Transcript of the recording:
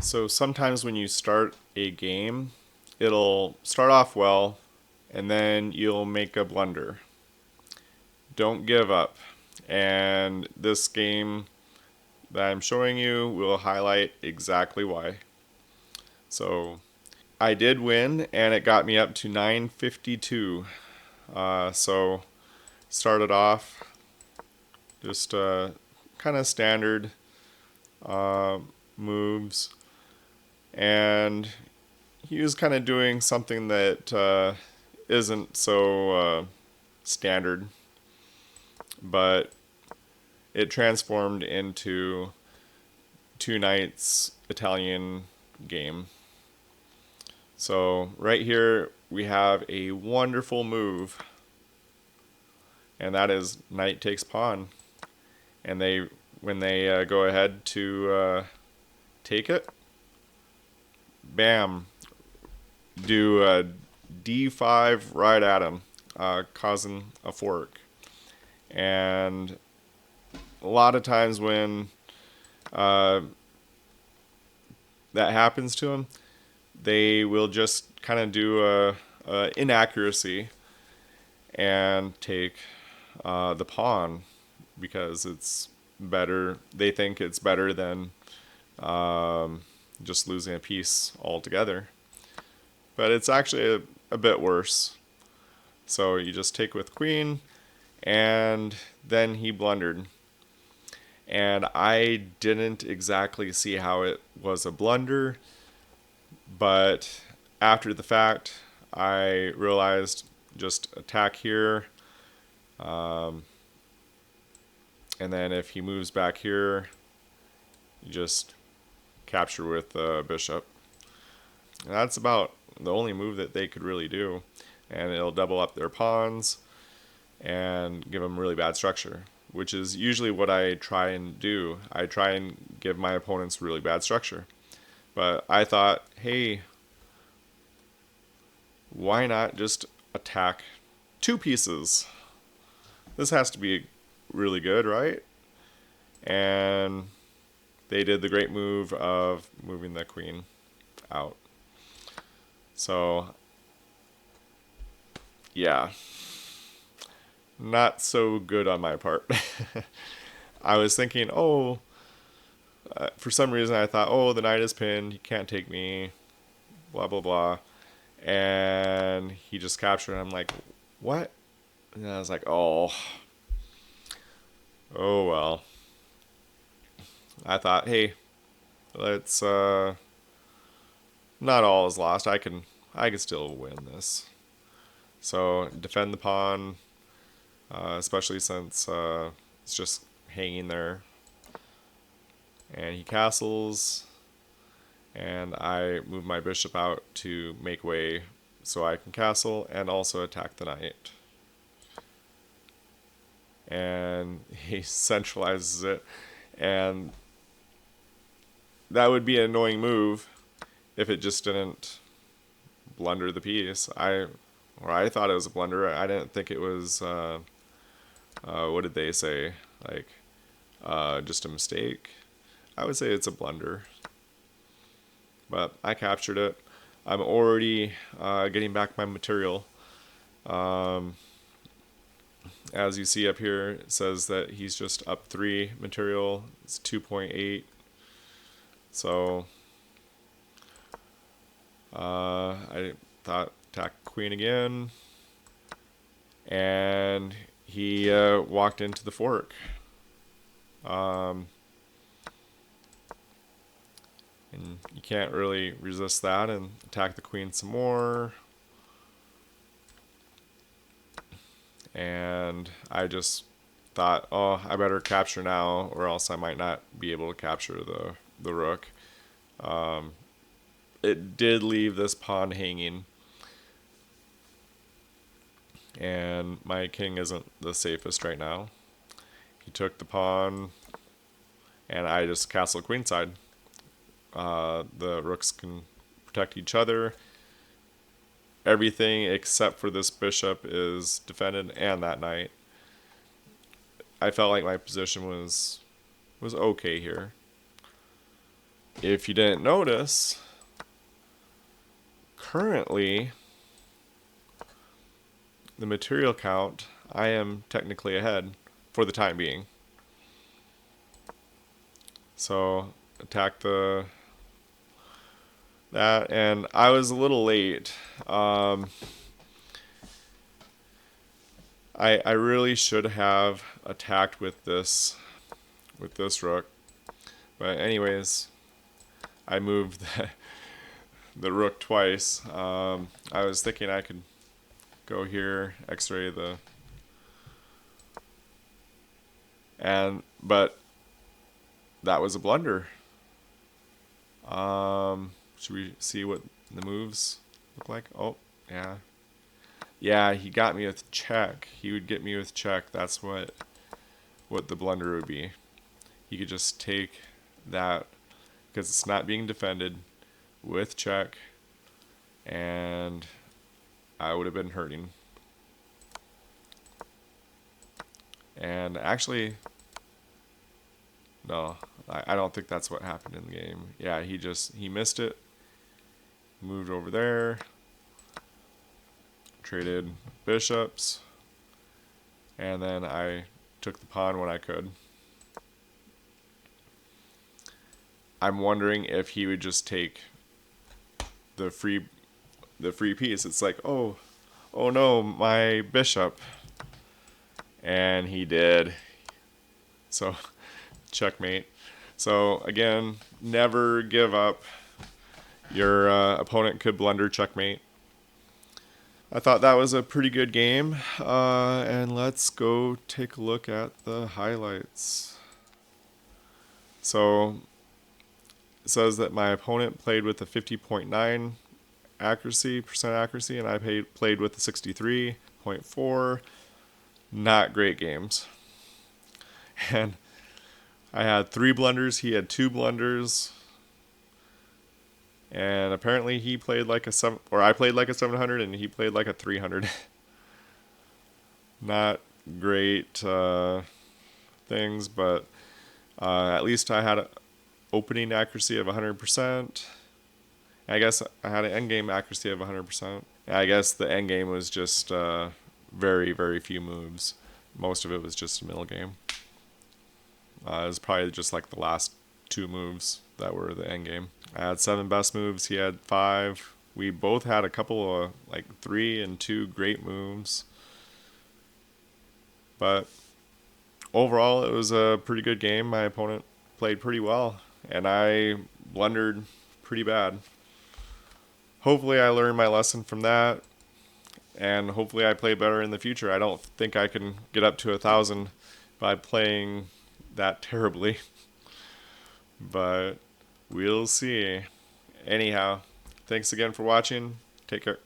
So sometimes when you start a game, it'll start off well and then you'll make a blunder. Don't give up. And this game that I'm showing you will highlight exactly why. So I did win and it got me up to 952. So started off just kind of standard uh, moves, and he was kind of doing something that isn't so standard, but it transformed into two knights Italian game. So right here we have a wonderful move, and that is knight takes pawn. And they, when they go ahead to take it, bam, do a d5 right at him, causing a fork. And a lot of times when uh, that happens to them, they will just kind of do a inaccuracy and take the pawn because it's better. They think it's better than just losing a piece altogether. But it's actually a bit worse. So you just take with queen, and then he blundered. And I didn't exactly see how it was a blunder, but after the fact, I realized just attack here, um, and then if he moves back here, you just capture with the bishop. And that's about the only move that they could really do, and it'll double up their pawns and give them really bad structure, which is usually what I try and do. I try and give my opponents really bad structure. But I thought, hey, why not just attack two pieces? This has to be really good, right? And they did the great move of moving the queen out. So, yeah, not so good on my part. I was thinking, oh, for some reason I thought, oh, the knight is pinned, he can't take me, blah, blah, blah. And he just captured it. I'm like, what? And I was like, oh well. I thought, hey, let's not all is lost. I can still win this. So defend the pawn, especially since it's just hanging there. And he castles, and I move my bishop out to make way so I can castle and also attack the knight. And he centralizes it, and that would be an annoying move if it just didn't blunder the piece. I thought it was a blunder. I didn't think it was. What did they say? Like just a mistake. I would say it's a blunder. But I captured it. I'm already getting back my material. As you see up here, it says that he's just up 3 material. It's 2.8. So I thought attack queen again, and he walked into the fork. And you can't really resist that, and attack the queen some more. And I just thought, oh, I better capture now, or else I might not be able to capture the rook. It did leave this pawn hanging, and my king isn't the safest right now. He took the pawn, and I just castle queenside. The rooks can protect each other. Everything except for this bishop is defended, and that knight. I felt like my position was okay here. if you didn't notice, currently the material count, I am technically ahead for the time being. So attack that, and I was a little late. I really should have attacked with this rook, but anyways, I moved the rook twice. I was thinking I could go here, X-ray but that was a blunder. Should we see what the moves look like? Oh, yeah. Yeah, he got me with check. He would get me with check. That's what the blunder would be. He could just take that because it's not being defended with check, and I would have been hurting. And actually, no, I don't think that's what happened in the game. Yeah, he missed it, moved over there, traded bishops, and then I took the pawn when I could. I'm wondering if he would just take the free piece. It's like, oh no, my bishop. And he did. So, checkmate. So, again, never give up. Your opponent could blunder checkmate. I thought that was a pretty good game. And let's go take a look at the highlights. So, it says that my opponent played with a 50.9% accuracy, and I played with a 63.4%. Not great games. And I had 3 blunders, he had 2 blunders. And apparently he played like I played like a 700 and he played like a 300. Not great things, but at least I had an opening accuracy of 100%. I guess I had an endgame accuracy of 100%. I guess the endgame was just very, very few moves. Most of it was just a middle game. It was probably just like the last 2 moves that were the end game. I had 7 best moves. He had 5. We both had a couple of like 3 and 2 great moves. But overall, it was a pretty good game. My opponent played pretty well, and I blundered pretty bad. Hopefully, I learned my lesson from that, and hopefully, I play better in the future. I don't think I can get up to 1,000 by playing that terribly, but we'll see. Anyhow, thanks again for watching. Take care.